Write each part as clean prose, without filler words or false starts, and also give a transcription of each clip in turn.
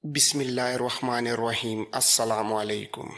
بسم اللہ الرحمن الرحیم۔ السلام علیکم۔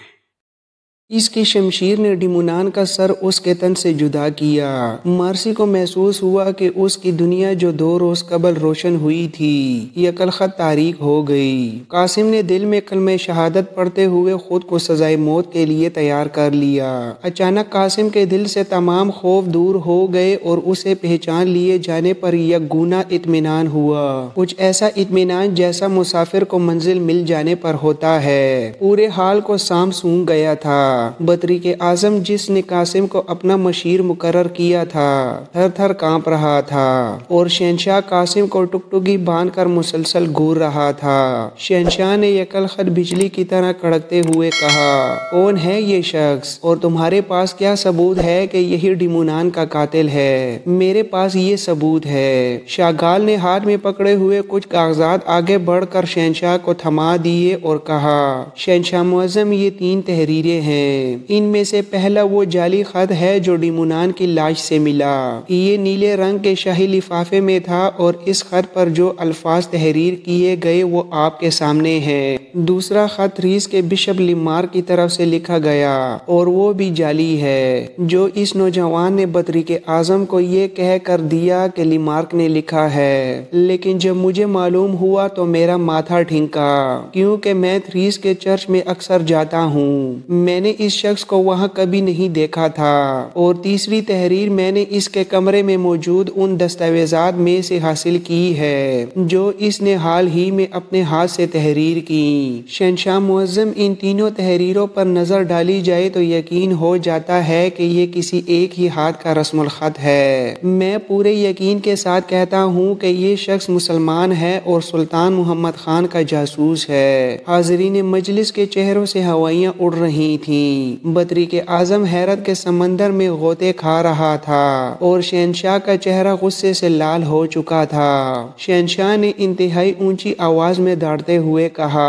اس کی شمشیر نے ڈیمونان کا سر اس کے تن سے جدا کیا۔ مارسی کو محسوس ہوا کہ اس کی دنیا جو 2 روز قبل روشن ہوئی تھی یکلخت تاریک ہو گئی۔ قاسم نے دل میں کلمہ شہادت پڑھتے ہوئے خود کو سزائے موت کے لیے تیار کر لیا۔ اچانک قاسم کے دل سے تمام خوف دور ہو گئے اور اسے پہچان لیے جانے پر یک گونا اطمینان ہوا، کچھ ایسا اطمینان جیسا مسافر کو منزل مل جانے پر ہوتا ہے۔ پورے حال کو سام سونگ گیا تھا۔ بطریق اعظم جس نے قاسم کو اپنا مشیر مقرر کیا تھا تھر تھر کانپ رہا تھا اور شہنشاہ قاسم کو ٹکٹکی باندھ کر مسلسل گھور رہا تھا۔ شہنشاہ نے یکلخت بجلی کی طرح کڑکتے ہوئے کہا، کون ہے یہ شخص اور تمہارے پاس کیا ثبوت ہے کہ یہی ڈیمونان کا قاتل ہے؟ میرے پاس یہ ثبوت ہے۔ شاگال نے ہاتھ میں پکڑے ہوئے کچھ کاغذات آگے بڑھ کر شہنشاہ کو تھما دیے اور کہا، شہنشاہ معظم، یہ 3 تحریریں ہیں۔ ان میں سے پہلا وہ جعلی خط ہے جو ڈیمونان کی لاش سے ملا۔ یہ نیلے رنگ کے شاہی لفافے میں تھا اور اس خط پر جو الفاظ تحریر کیے گئے وہ آپ کے سامنے ہیں۔ دوسرا خط ریس کے بشپ لیمارک کی طرف سے لکھا گیا اور وہ بھی جعلی ہے، جو اس نوجوان نے بطریق اعظم کو یہ کہہ کر دیا کہ لیمارک نے لکھا ہے، لیکن جب مجھے معلوم ہوا تو میرا ماتھا ٹھنکا، کیونکہ میں تھریس کے چرچ میں اکثر جاتا ہوں۔ میں نے اس شخص کو وہاں کبھی نہیں دیکھا تھا۔ اور تیسری تحریر میں نے اس کے کمرے میں موجود ان دستاویزات میں سے حاصل کی ہے جو اس نے حال ہی میں اپنے ہاتھ سے تحریر کی۔ شہنشاہ معظم، ان تینوں تحریروں پر نظر ڈالی جائے تو یقین ہو جاتا ہے کہ یہ کسی ایک ہی ہاتھ کا رسم الخط ہے۔ میں پورے یقین کے ساتھ کہتا ہوں کہ یہ شخص مسلمان ہے اور سلطان محمد خان کا جاسوس ہے۔ حاضرین مجلس کے چہروں سے ہوائیاں اڑ رہی تھیں۔ بطریق اعظم حیرت کے سمندر میں غوطے کھا رہا تھا اور شہنشاہ کا چہرہ غصے سے لال ہو چکا تھا۔ شہنشاہ نے انتہائی اونچی آواز میں دھاڑتے ہوئے کہا،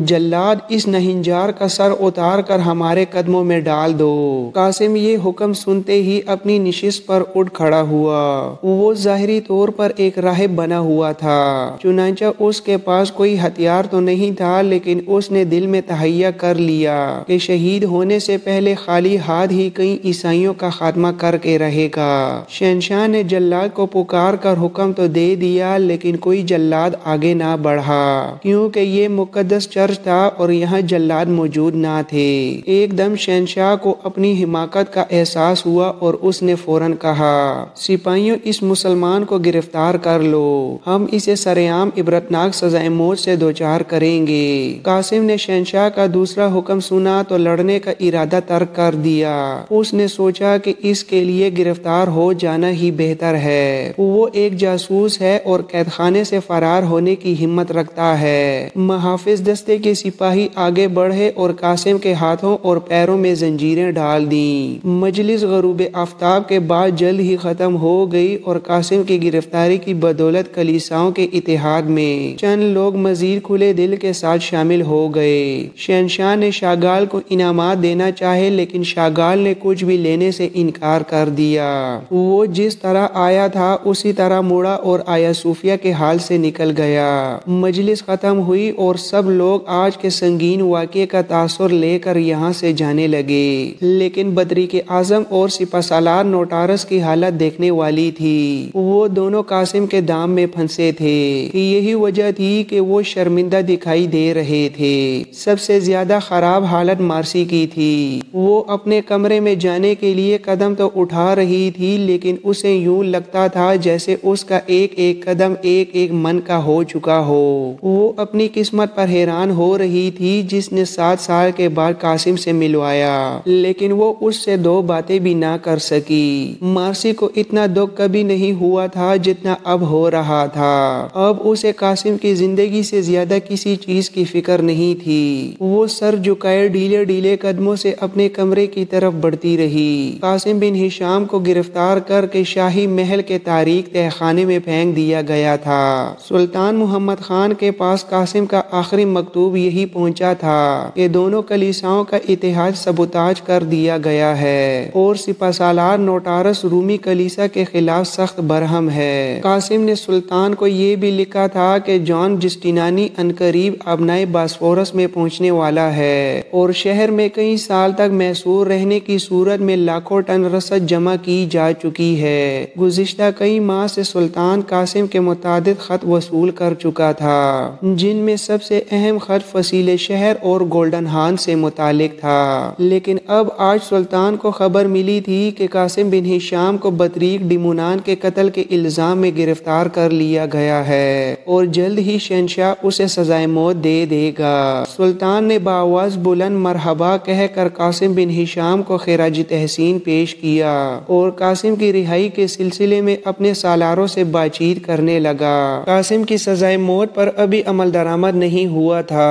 جلاد، اس نہنجار کا سر اتار کر ہمارے قدموں میں ڈال دو۔ قاسم یہ حکم سنتے ہی اپنی نشست پر اٹھ کھڑا ہوا۔ وہ ظاہری طور پر ایک راہب بنا ہوا تھا، چنانچہ اس کے پاس کوئی ہتھیار تو نہیں تھا، لیکن اس نے دل میں تہیہ کر لیا کہ شہید ہونے سے پہلے خالی ہاتھ ہی کئی عیسائیوں کا خاتمہ کر کے رہے گا۔ شہنشاہ نے جلاد کو پکار کر حکم تو دے دیا، لیکن کوئی جلاد آگے نہ بڑھا، کیونکہ یہ مقدس چرچ تھا اور یہاں جلاد موجود نہ تھے۔ ایک دم شہنشاہ کو اپنی حماقت کا احساس ہوا اور اس نے فوراً کہا، سپاہیوں، اس مسلمان کو گرفتار کر لو، ہم اسے سرعام عبرتناک سزائے موت سے دوچار کریں گے۔ قاسم نے شہنشاہ کا دوسرا حکم سنا تو لڑنے کا ارادہ ترک کر دیا۔ اس نے سوچا کہ اس کے لیے گرفتار ہو جانا ہی بہتر ہے۔ وہ ایک جاسوس ہے اور قید خانے سے فرار ہونے کی ہمت رکھتا ہے۔ محافظ دستے کے سپاہی آگے بڑھے اور قاسم کے ہاتھوں اور پیروں میں زنجیریں ڈال دیں۔ مجلس غروب آفتاب کے بعد جلد ہی ختم ہو گئی اور قاسم کی گرفتاری کی بدولت کلیساؤں کے اتحاد میں چند لوگ مزید کھلے دل کے ساتھ شامل ہو گئے۔ شہنشاہ نے شاگال کو انعامات دینا چاہے، لیکن شاگال نے کچھ بھی لینے سے انکار کر دیا۔ وہ جس طرح آیا تھا اسی طرح مڑا اور آیا صوفیہ کے حال سے نکل گیا۔ مجلس ختم ہوئی اور سب لوگ آج کے سنگین واقعے کا تاثر لے کر یہاں سے جانے لگے، لیکن بطریق اعظم اور سپہ سالار نوٹارس کی حالت دیکھنے والی تھی۔ وہ دونوں قاسم کے دام میں پھنسے تھے۔ یہی وجہ تھی کہ وہ شرمندہ دکھائی دے رہے تھے۔ سب سے زیادہ خراب حالت مارسی کی تھی۔ وہ اپنے کمرے میں جانے کے لیے قدم تو اٹھا رہی تھی، لیکن اسے یوں لگتا تھا جیسے اس کا ایک ایک قدم ایک ایک من کا ہو چکا ہو۔ وہ اپنی قسمت پر حیران ہو رہی تھی جس نے 7 سال کے بعد قاسم سے ملوایا، لیکن وہ اس سے 2 باتیں بھی نہ کر سکی۔ مارسی کو اتنا دکھ کبھی نہیں ہوا تھا جتنا اب ہو رہا تھا۔ اب اسے قاسم کی زندگی سے زیادہ کسی چیز کی فکر نہیں تھی۔ وہ سر جھکائے ڈھیلے ڈھیلے قدموں سے اپنے اپنے کمرے کی طرف بڑھتی رہی۔ قاسم بن ہشام کو گرفتار کر کے شاہی محل کے تاریک تہہ خانے میں پھینک دیا گیا تھا۔ سلطان محمد خان کے پاس قاسم کا آخری مکتوب یہی پہنچا تھا کہ دونوں کلیساؤں کا اتحاد سبوتاج کر دیا گیا ہے اور سپہ سالار نوٹارس رومی کلیسا کے خلاف سخت برہم ہے۔ قاسم نے سلطان کو یہ بھی لکھا تھا کہ جان جسٹینیانی عنقریب ابنائے باسفورس میں پہنچنے والا ہے اور شہر میں کئی سال تک محصور رہنے کی صورت میں لاکھوں ٹن رسد جمع کی جا چکی ہے۔ گزشتہ کئی ماہ سے سلطان قاسم کے متعدد خط وصول کر چکا تھا، جن میں سب سے اہم خط فصیل شہر اور گولڈن ہان سے متعلق تھا، لیکن اب آج سلطان کو خبر ملی تھی کہ قاسم بن ہشام کو بطریق ڈیمونان کے قتل کے الزام میں گرفتار کر لیا گیا ہے اور جلد ہی شہنشاہ اسے سزائے موت دے دے گا۔ سلطان نے بآواز بلند مرحبا کہہ کر قاسم بن ہشام کو خراج تحسین پیش کیا اور قاسم کی رہائی کے سلسلے میں اپنے سالاروں سے بات چیت کرنے لگا۔ قاسم کی سزائے موت پر ابھی عمل درآمد نہیں ہوا تھا۔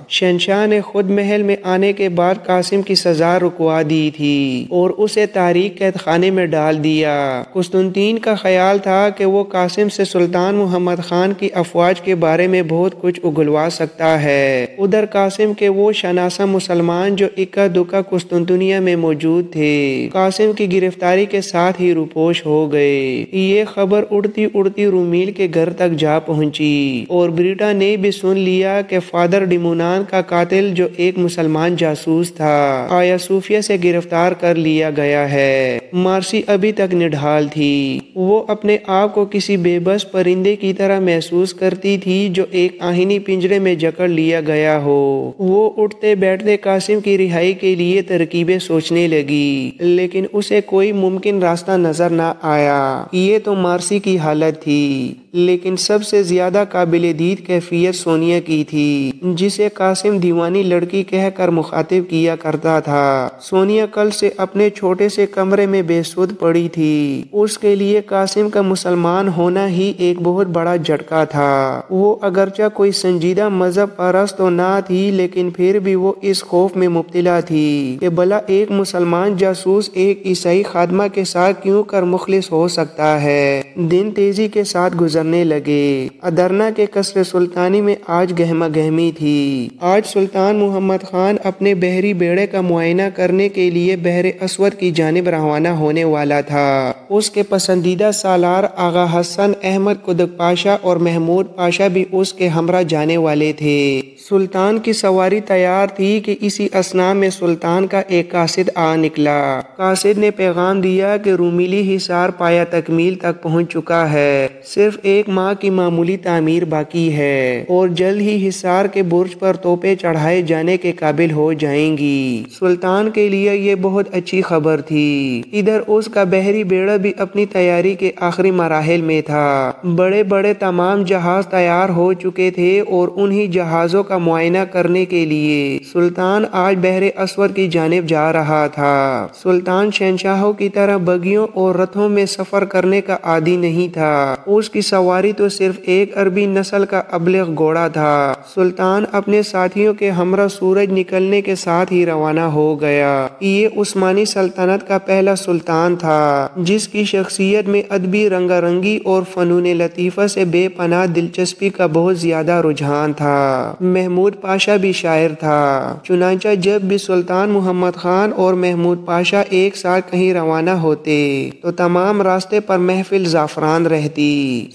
شہنشاہ نے خود محل میں آنے کے بعد قاسم کی سزا رکوا دی تھی اور اسے تاریک قید خانے میں ڈال دیا۔ قسطنطین کا خیال تھا کہ وہ قاسم سے سلطان محمد خان کی افواج کے بارے میں بہت کچھ اگلوا سکتا ہے۔ ادھر قاسم کے وہ شناسہ مسلمان جو اکا دکا قسطنطنیہ میں موجود تھے، قاسم کی گرفتاری کے ساتھ ہی روپوش ہو گئے۔ یہ خبر اڑتی اڑتی رومیل کے گھر تک جا پہنچی اور بریٹا نے بھی سن لیا کہ فادر ڈیمونان کا قاتل جو ایک مسلمان جاسوس تھا، آیا صوفیہ سے گرفتار کر لیا گیا ہے۔ مارسی ابھی تک نڈھال تھی۔ وہ اپنے آپ کو کسی بے بس پرندے کی طرح محسوس کرتی تھی جو ایک آہنی پنجرے میں جکڑ لیا گیا ہو۔ وہ اٹھتے بیٹھتے قاسم کی رہائی کے لیے ترکیبیں سوچنے لگی، لیکن اسے کوئی ممکن راستہ نظر نہ آیا۔ یہ تو مارسی کی حالت تھی، لیکن سب سے زیادہ قابل دید کیفیت سونیا کی تھی، جسے قاسم دیوانی لڑکی کہہ کر مخاطب کیا کرتا تھا۔ سونیا کل سے اپنے چھوٹے سے کمرے میں بے سود پڑی تھی۔ اس کے لیے قاسم کا مسلمان ہونا ہی ایک بہت بڑا جھٹکا تھا۔ وہ اگرچہ کوئی سنجیدہ مذہب پرست تو نہ تھی، لیکن پھر بھی وہ اس خوف میں مبتلا تھی کہ بھلا ایک مسلمان جاسوس ایک عیسائی خادمہ کے ساتھ کیوں کر مخلص ہو سکتا ہے۔ دن تیزی کے ساتھ گزرنے لگے۔ ادرنا کے قصر سلطانی میں آج گہما گہمی تھی۔ آج سلطان محمد خان اپنے بحری بیڑے کا معائنہ کرنے کے لیے بحر اسود کی جانب روانہ ہونے والا تھا۔ اس کے پسندیدہ سالار آغا حسن احمد قدک پاشا اور محمود پاشا بھی اس کے ہمراہ جانے والے تھے۔ سلطان کی سواری تیار تھی کہ اسی اثناء میں سلطان کا ایک قاصد آ نکلا۔ قاصد نے پیغام دیا کہ رومیلی حصار پایا تکمیل تک پہنچ چکا ہے، صرف ایک ماہ کی معمولی تعمیر باقی ہے اور جلد ہی حصار کے برج پر توپیں چڑھائے جانے کے قابل ہو جائیں گی۔ سلطان کے لیے یہ بہت اچھی خبر تھی۔ ادھر اس کا بحری بیڑا بھی اپنی تیاری کے آخری مراحل میں تھا۔ بڑے بڑے تمام جہاز تیار ہو چکے تھے اور انہی جہازوں کا معائنہ کرنے کے لیے سلطان آج بحر اسود کی جانب جا رہا تھا۔ سلطان شہنشاہوں کی طرح بگیوں اور رتھوں میں سفر کرنے کا عادی نہیں تھا۔ اس کی سواری تو صرف ایک عربی نسل کا ابلغ گھوڑا تھا۔ سلطان اپنے ساتھیوں کے ہمراہ سورج نکلنے کے ساتھ ہی روانہ ہو گیا۔ یہ عثمانی سلطنت کا پہلا سلطان تھا جس کی شخصیت میں ادبی رنگا رنگی اور فنون لطیفہ سے بے پناہ دلچسپی کا بہت زیادہ رجحان تھا۔ محمود پاشا بھی شاعر تھا، چنانچہ جب بھی سلطان محمد خان اور محمود پاشا ایک ساتھ کہیں روانہ ہوتے تو تمام راستے پر محفل زعفران رہتی۔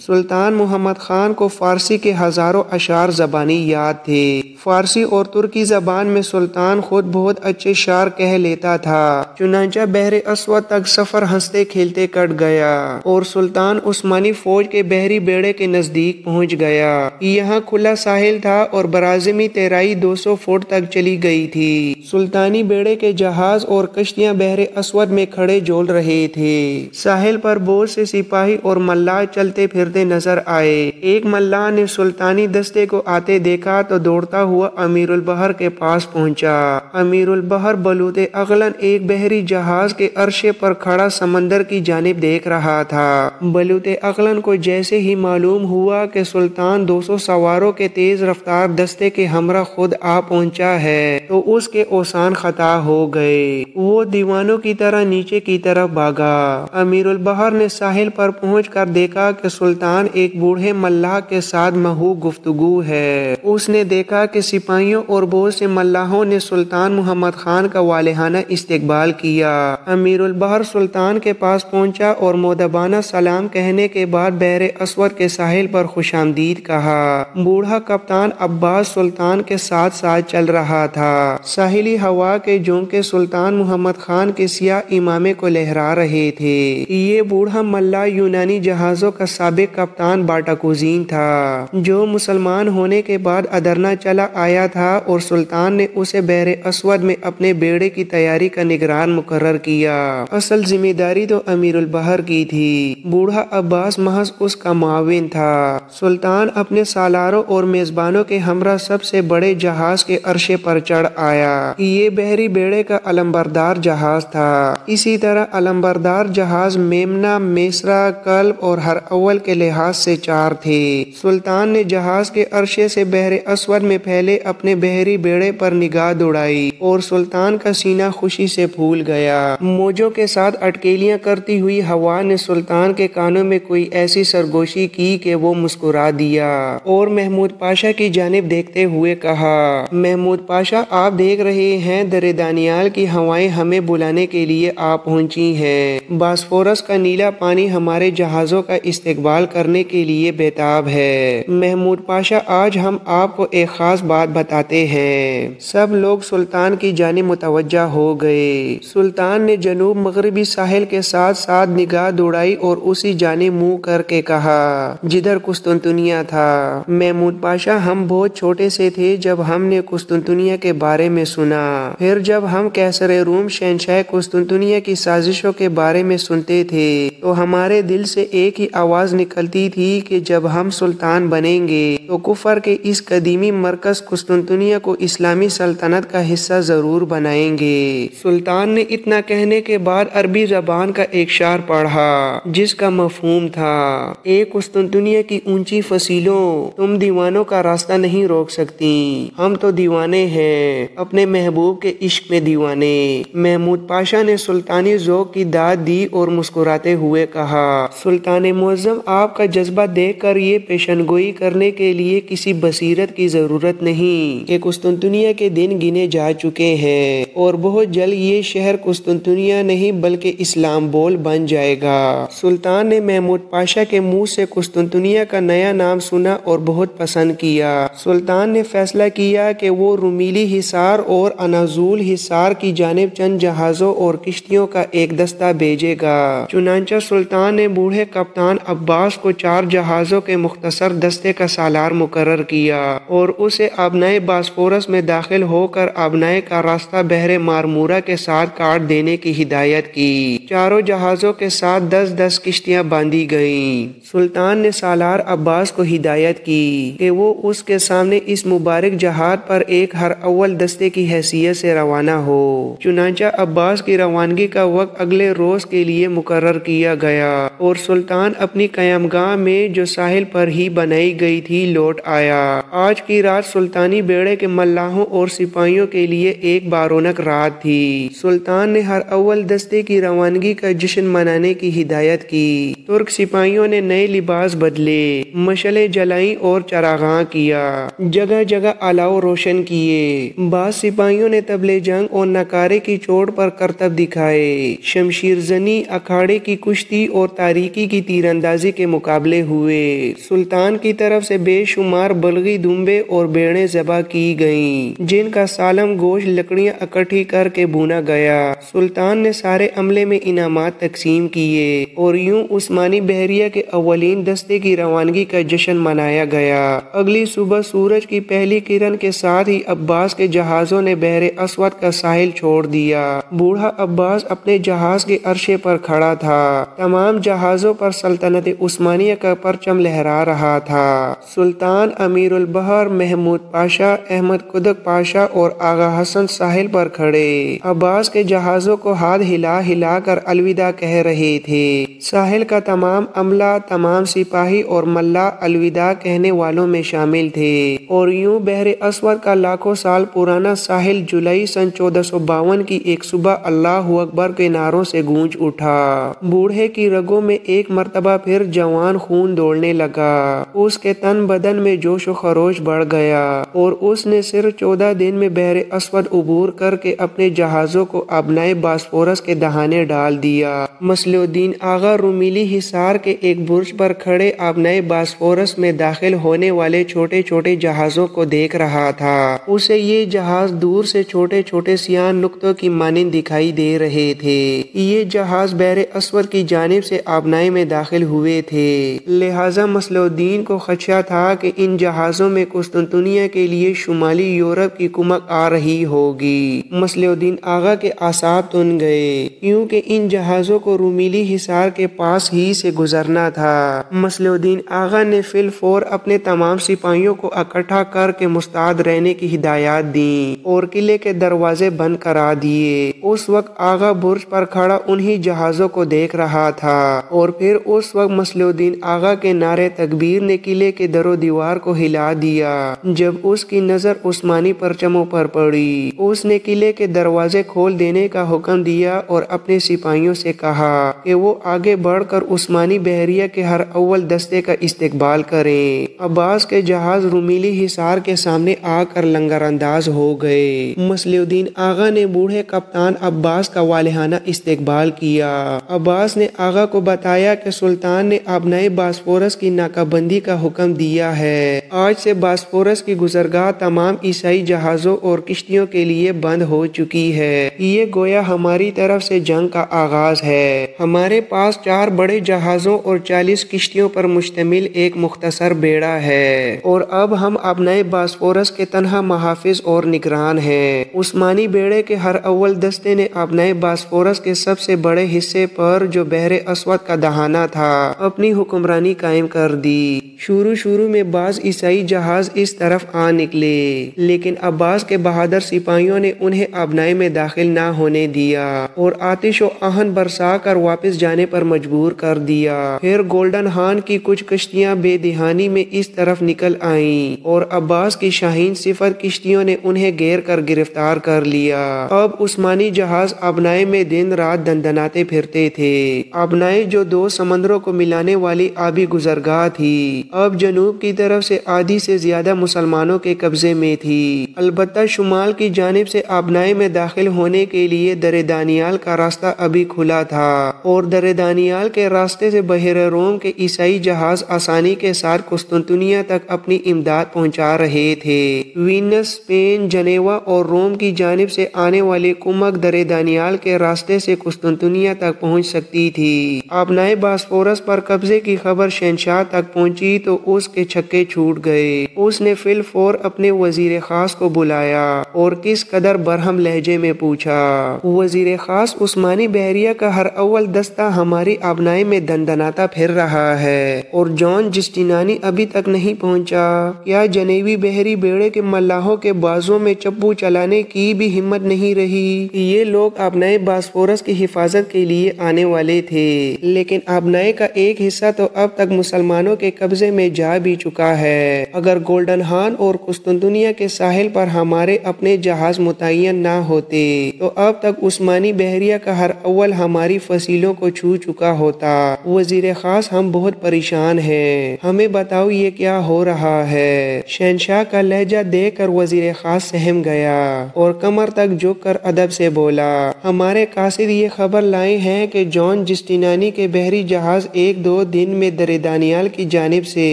سلطان محمد خان کو فارسی کے ہزاروں اشعار زبانی یاد تھے۔ فارسی اور ترکی زبان میں سلطان خود بہت اچھے شعر کہہ لیتا تھا، چنانچہ بحر اسود تک سفر ہنستے کھیلتے کٹ گیا اور سلطان عثمانی فوج کے بحری بیڑے کے نزدیک پہنچ گیا۔ یہاں کھلا ساحل تھا اور برازمی تیرائی 200 فٹ تک چلی گئی تھی۔ سلطانی بیڑے کے جہاز اور کشتیاں بحر اسود میں کھڑے جول رہے تھے۔ ساحل پر بہت سے سپاہی اور ملاح چلتے پھرتے گزرتے نظر آئے۔ ایک ملاح نے سلطانی دستے کو آتے دیکھا تو دوڑتا ہوا امیر البحر کے پاس پہنچا۔ امیر البحر بلوط اغلن ایک بحری جہاز کے عرصے پر کھڑا سمندر کی جانب دیکھ رہا تھا۔ بلوط اغلن کو جیسے ہی معلوم ہوا کہ سلطان 200 سواروں کے تیز رفتار دستے کے ہمراہ خود آ پہنچا ہے تو اس کے اوسان خطا ہو گئے۔ وہ دیوانوں کی طرح نیچے کی طرف بھاگا۔ امیر البحر نے ساحل پر پہنچ کر دیکھا کہ سلطان ایک بوڑھے ملاح کے ساتھ محو گفتگو ہے۔ اس نے دیکھا کہ سپاہیوں اور بہت سے ملاحوں نے سلطان محمد خان کا والہانہ استقبال کیا۔ امیر البحر سلطان کے پاس پہنچا اور مؤدبانہ سلام کہنے کے بعد بحر اسود کے ساحل پر خوش آمدید کہا۔ بوڑھا کپتان عباس سلطان کے ساتھ ساتھ چل رہا تھا۔ ساحلی ہوا کے جھونکے سلطان محمد خان کے سیاہ امامے کو لہرا رہے تھے۔ یہ بوڑھا ملاح یونانی جہازوں کا سابق کپتان باٹاکوزین تھا، جو مسلمان ہونے کے بعد ادرنا چلا آیا تھا اور سلطان نے اسے بحر اسود میں اپنے بیڑے کی تیاری کا نگران مقرر کیا۔ اصل ذمہ داری تو امیر البحر کی تھی، بوڑھا عباس محض اس کا معاون تھا۔ سلطان اپنے سالاروں اور میزبانوں کے ہمراہ سب سے بڑے جہاز کے عرصے پر چڑھ آیا۔ یہ بحری بیڑے کا علمبردار جہاز تھا۔ اسی طرح علمبردار جہاز میمنا، میسرا، کلب اور ہر اول کے لحاظ سے 4 تھے۔ سلطان نے جہاز کے عرصے سے بحر اسود میں پھیلے اپنے بحری بیڑے پر نگاہ دوڑائی اور سلطان کا سینہ خوشی سے پھول گیا۔ موجوں کے ساتھ اٹکیلیاں کرتی ہوئی ہوا نے سلطان کے کانوں میں کوئی ایسی سرگوشی کی کہ وہ مسکرا دیا اور محمود پاشا کی جانب دیکھتے ہوئے کہا، محمود پاشا، آپ دیکھ رہے ہیں در دانیال کی ہوائیں ہمیں بلانے کے لیے آ پہنچی ہیں۔ باسفورس کا نیلا پانی ہمارے جہازوں کا استقبال کرنے کے لیے بےتاب ہے۔ محمود پاشا، آج ہم آپ کو ایک خاص بات بتاتے ہیں۔ سب لوگ سلطان کی جانب متوجہ ہو گئے۔ سلطان نے جنوب مغربی ساحل کے ساتھ ساتھ نگاہ دوڑائی اور اسی جانب منہ کر کے کہا جدھر قسطنطنیہ تھا۔ محمود پاشا، ہم بہت چھوٹے سے تھے جب ہم نے قسطنطنیہ کے بارے میں سنا۔ پھر جب ہم قیصر روم شہنشاہ قسطنطنیہ کی سازشوں کے بارے میں سنتے تھے تو ہمارے دل سے ایک ہی آواز نکلتی تھی کہ جب ہم سلطان بنیں گے تو کفر کے اس قدیمی مرکز قسطنطنیہ کو اسلامی سلطنت کا حصہ ضرور بنائیں گے۔ سلطان نے اتنا کہنے کے بعد عربی زبان کا ایک شعر پڑھا جس کا مفہوم تھا، اے قسطنطنیہ کی اونچی فصیلوں، تم دیوانوں کا راستہ نہیں روک سکتی، ہم تو دیوانے ہیں، اپنے محبوب کے عشق میں دیوانے۔ محمود پاشا نے سلطانی ذوق کی داد دی اور مسکراتے ہوئے کہا، سلطان معظم، آپ کا جذبہ دیکھ کر یہ پیشن گوئی کرنے کے لیے کسی بصیرت کی ضرورت نہیں کہ قسطنطنیہ کے دن گنے جا چکے ہیں اور بہت جلد یہ شہر قسطنطنیہ نہیں بلکہ اسلامبول بن جائے گا۔ سلطان نے محمود پاشا کے منہ سے قسطنطنیہ کا نیا نام سنا اور بہت پسند کیا۔ سلطان نے فیصلہ کیا کہ وہ رومیلی حصار اور انازول حصار کی جانب چند جہازوں اور کشتیوں کا ایک دستہ بھیجے گا۔ چنانچہ سلطان نے بوڑھے کپتان عباس کو 4 جہازوں کے مختصر دستے کا سالار مقرر کیا اور اسے آبنائے باسفورس میں داخل ہو کر آبنائے کا راستہ بحر مارمورا کے ساتھ کاٹ دینے کی ہدایت کی۔ 4 جہازوں کے ساتھ 10-10 کشتیاں باندھی گئیں۔ سلطان نے سالار عباس کو ہدایت کی کہ وہ اس کے سامنے اس مبارک جہاد پر ایک ہر اول دستے کی حیثیت سے روانہ ہو۔ چنانچہ عباس کی روانگی کا وقت اگلے روز کے لیے مقرر کیا گیا اور سلطان اپنی قیامگاہ میں جو ساحل پر ہی بنائی گئی تھی لوٹ آیا۔ آج کی رات سلطانی بیڑے کے ملاحوں اور سپاہیوں کے لیے ایک بارونق رات تھی۔ سلطان نے ہر اول دستے کی روانگی کا جشن منانے کی ہدایت کی۔ ترک سپاہیوں نے نئے لباس بدلے، مشعلیں جلائیں اور چراغاں کیا، جگہ جگہ الاؤ روشن کیے۔ بعض سپاہیوں نے طبلِ جنگ اور نکارے کی چوٹ پر کرتب دکھائے، شمشیر زنی، اکھاڑے کی کشتی اور تاریکی کی تیر اندازی کے مقابلے ہوئے۔ سلطان کی طرف سے بے شمار بلغی دمبے اور بیڑیں ذبح کی گئیں جن کا سالم گوشت لکڑیاں اکٹھی کر کے بھونا گیا۔ سلطان نے سارے عملے میں انعامات تقسیم کیے اور یوں عثمانی بحریہ کے اولین دستے کی روانگی کا جشن منایا گیا۔ اگلی صبح سورج کی پہلی کرن کے ساتھ ہی عباس کے جہازوں نے بحر اسود کا ساحل چھوڑ دیا۔ بوڑھا عباس اپنے جہاز کے عرصے پر کھڑا تھا۔ تمام جہازوں پر سلطنت عثمانیہ عثمانیہ کا پرچم لہرا رہا تھا۔ سلطان امیر البحر محمود پاشا، احمد قدک پاشا اور آغا حسن ساحل پر کھڑے عباس کے جہازوں کو ہاتھ ہلا ہلا کر الوداع کہہ رہے تھے۔ ساحل کا تمام عملہ، تمام سپاہی اور ملا الوداع کہنے والوں میں شامل تھے، اور یوں بحر اسود کا لاکھوں سال پرانا ساحل جولائی سن 1452 کی ایک صبح اللہ اکبر کے نعروں سے گونج اٹھا۔ بوڑھے کی رگوں میں ایک مرتبہ پھر جوان خون دوڑنے لگا، اس کے تن بدن میں جوش و خروش بڑھ گیا، اور اس نے صرف 14 دن میں بحر اسود عبور کر کے اپنے جہازوں کو ابنائے باسفورس کے دہانے ڈال دیا۔ مصلح الدین آغا رومیلی حصار کے ایک برج پر کھڑے ابنائے باسفورس میں داخل ہونے والے چھوٹے چھوٹے جہازوں کو دیکھ رہا تھا۔ اسے یہ جہاز دور سے چھوٹے چھوٹے سیاہ نقطوں کی مانند دکھائی دے رہے تھے۔ یہ جہاز بحر اسود کی جانب سے آبنائے میں داخل ہوئے تھے، لہٰذا مصلح الدین کو خدشہ تھا کہ ان جہازوں میں قسطنطنیہ کے لیے شمالی یورپ کی کمک آ رہی ہوگی۔ مصلح الدین آغا کے اعصاب تن گئے، کیونکہ ان جہازوں کو رومیلی حصار کے پاس ہی سے گزرنا تھا۔ مصلح الدین آغا نے فی الفور اپنے تمام سپاہیوں کو اکٹھا کر کے مستعد رہنے کی ہدایات دیں اور قلعے کے دروازے بند کرا دیے۔ اس وقت آغا برج پر کھڑا انہی جہازوں کو دیکھ رہا تھا، اور پھر اس وقت مصلح الدین آغا کے نعرے تکبیر نے قلعے کے در و دیوار کو ہلا دیا۔ جب اس کی نظر عثمانی پرچموں پر پڑی، اس نے قلعے کے دروازے کھول دینے کا حکم دیا اور اپنے سپاہیوں سے کہا کہ وہ آگے بڑھ کر عثمانی بحریہ کے ہر اول دستے کا استقبال کریں۔ عباس کے جہاز رومیلی حصار کے سامنے آ کر لنگر انداز ہو گئے۔ مصلح الدین آغا نے بوڑھے کپتان عباس کا والہانہ استقبال کیا۔ عباس نے آغا کو بتایا کہ سلطان نے ابنائے باسفورس کی ناکہ بندی کا حکم دیا ہے۔ آج سے باسفورس کی گزرگاہ تمام عیسائی جہازوں اور کشتیوں کے لیے بند ہو چکی ہے۔ یہ گویا ہماری طرف سے جنگ کا آغاز ہے۔ ہمارے پاس 4 بڑے جہازوں اور 40 کشتیوں پر مشتمل ایک مختصر بیڑا ہے، اور اب ہم ابنائے باسفورس کے تنہا محافظ اور نگران ہیں۔ عثمانی بیڑے کے ہر اول دستے نے ابنائے باسفورس کے سب سے بڑے حصے پر، جو بحر اسود کا دہانہ تھا، اپنی حکمرانی قائم کر دی۔ شروع میں بعض عیسائی جہاز اس طرف آ نکلے، لیکن عباس کے بہادر سپاہیوں نے انہیں ابنائے میں داخل نہ ہونے دیا اور آتش و آہن برسا کر واپس جانے پر مجبور کر دیا۔ پھر گولڈن ہان کی کچھ کشتیاں بے دہانی میں اس طرف نکل آئیں، اور عباس کی شاہین صفر کشتیوں نے انہیں گھیر کر گرفتار کر لیا۔ اب عثمانی جہاز ابنائے میں دن رات دندناتے پھرتے تھے۔ ابنائے، جو 2 سمندروں کو ملانے والی آبی گزرگاہ تھی، اب جنوب کی طرف سے آدھی سے زیادہ مسلمانوں کے قبضے میں تھی۔ البتہ شمال کی جانب سے ابنائے میں داخل ہونے کے لیے در دانیال کا راستہ ابھی کھلا تھا، اور در دانیال کے راستے سے بحر روم کے عیسائی جہاز آسانی کے ساتھ قسطنطنیہ تک اپنی امداد پہنچا رہے تھے۔ وینس، اسپین، جنیوا اور روم کی جانب سے آنے والی کمک در دانیال کے راستے سے قسطنطنیہ تک پہنچ سکتی تھی۔ ابنائے باسفورس پر قبضے کی خبر شہنشاہ تک پہنچی تو اس کے چھکے چھوٹ گئے۔ اس نے فی الفور اپنے وزیر خاص کو بلایا اور کس قدر برہم لہجے میں پوچھا: وزیر خاص، عثمانی بحریہ کا ہر اول دستہ ہماری ابنائے میں دندناتا پھر رہا ہے، اور جان جسٹینانی ابھی تک نہیں پہنچا۔ کیا جنیوی بحری بیڑے کے ملاحوں کے بازوں میں چپو چلانے کی بھی ہمت نہیں رہی؟ یہ لوگ ابنائے باسفورس کی حفاظت کے لیے آنے والے تھے، لیکن ابنائے کا ایک حصہ تو اب تک مسلمانوں کے قبضے میں جا بھی چکا ہے۔ اگر گولڈن ہان اور قسطنطنیہ کے ساحل پر ہمارے اپنے جہاز متعین نہ ہوتے تو اب تک عثمانی بحریہ کا ہر اول ہماری فصیلوں کو چھو چکا ہوتا۔ وزیر خاص، ہم بہت پریشان ہیں، ہمیں بتاؤ یہ کیا ہو رہا ہے؟ شہنشاہ کا لہجہ دیکھ کر وزیر خاص سہم گیا اور کمر تک جھک کر ادب سے بولا: ہمارے قاصد یہ خبر لائے ہیں کہ جان جسٹینانی کے بحری جہاز 1-2 دن میں در دانیال کی جانب سے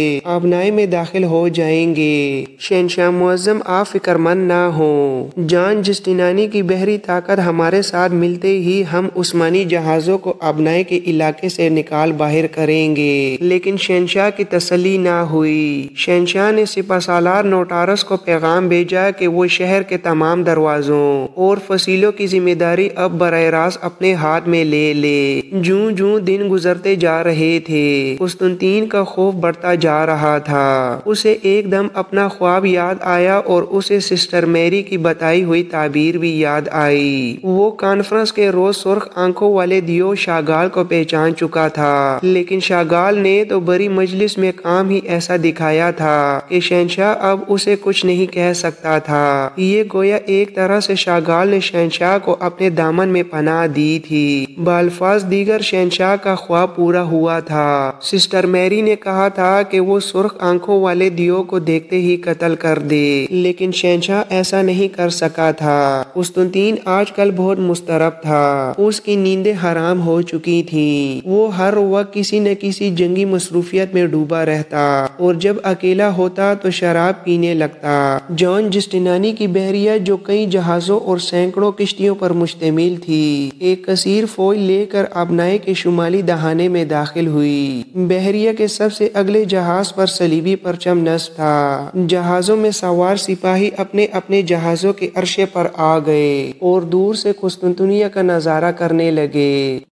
ابنائے میں داخل ہو جائیں گے۔ شہنشاہ معظم، آپ فکر مند نہ ہوں، جان جسٹینانی کی بحری طاقت ہمارے ساتھ ملتے ہی ہم عثمانی جہازوں کو ابنائے کے علاقے سے نکال باہر کریں گے۔ لیکن شہنشاہ کی تسلی نہ ہوئی۔ شہنشاہ نے سپہ سالار نوٹارس کو پیغام بھیجا کہ وہ شہر کے تمام دروازوں اور فصیلوں کی ذمہ داری اب براہ راست اپنے ہاتھ میں لے لے۔ جوں دن گزرتے جا رہے تھے، قسطنطین کا خوف بڑھتا جا رہا تھا۔ اسے ایک دم اپنا خواب یاد آیا اور اسے سسٹر میری کی بتائی ہوئی تعبیر بھی یاد آئی۔ وہ کانفرنس کے روز سرخ آنکھوں والے دیو شاگال کو پہچان چکا تھا، لیکن شاگال نے تو بڑی مجلس میں کام ہی ایسا دکھایا تھا کہ شہنشاہ اب اسے کچھ نہیں کہہ سکتا تھا۔ یہ گویا ایک طرح سے شاگال نے شہنشاہ کو اپنے دامن میں پناہ دی تھی۔ بالفاظ دیگر شہنشاہ کا خواب پورا ہوا تھا۔ سسٹر میری نے کہا تھا کہ وہ سرخ آنکھوں والے دیو کو دیکھتے ہی قتل کر دے، لیکن شہنشاہ ایسا نہیں کر سکا تھا۔ قسطنطین آج کل بہت مضطرب تھا، اس کی نیندیں حرام ہو چکی تھیں۔ وہ ہر وقت کسی نہ کسی جنگی مصروفیت میں ڈوبا رہتا اور جب اکیلا ہوتا تو شراب پینے لگتا۔ جان جسٹینانی کی بحریہ جو کئی جہازوں اور سینکڑوں کشتیوں پر مشتمل تھی، ایک کثیر فوج لے کر ابنائے کے شمالی دہانے میں داخل ہوئی۔ بحریہ کے سب سے اگلے جہاز پر صلیبی پرچم نصب تھا۔ جہازوں میں سوار سپاہی اپنے اپنے جہازوں کے عرصے پر آ گئے اور دور سے قسطنطنیہ کا نظارہ کرنے لگے۔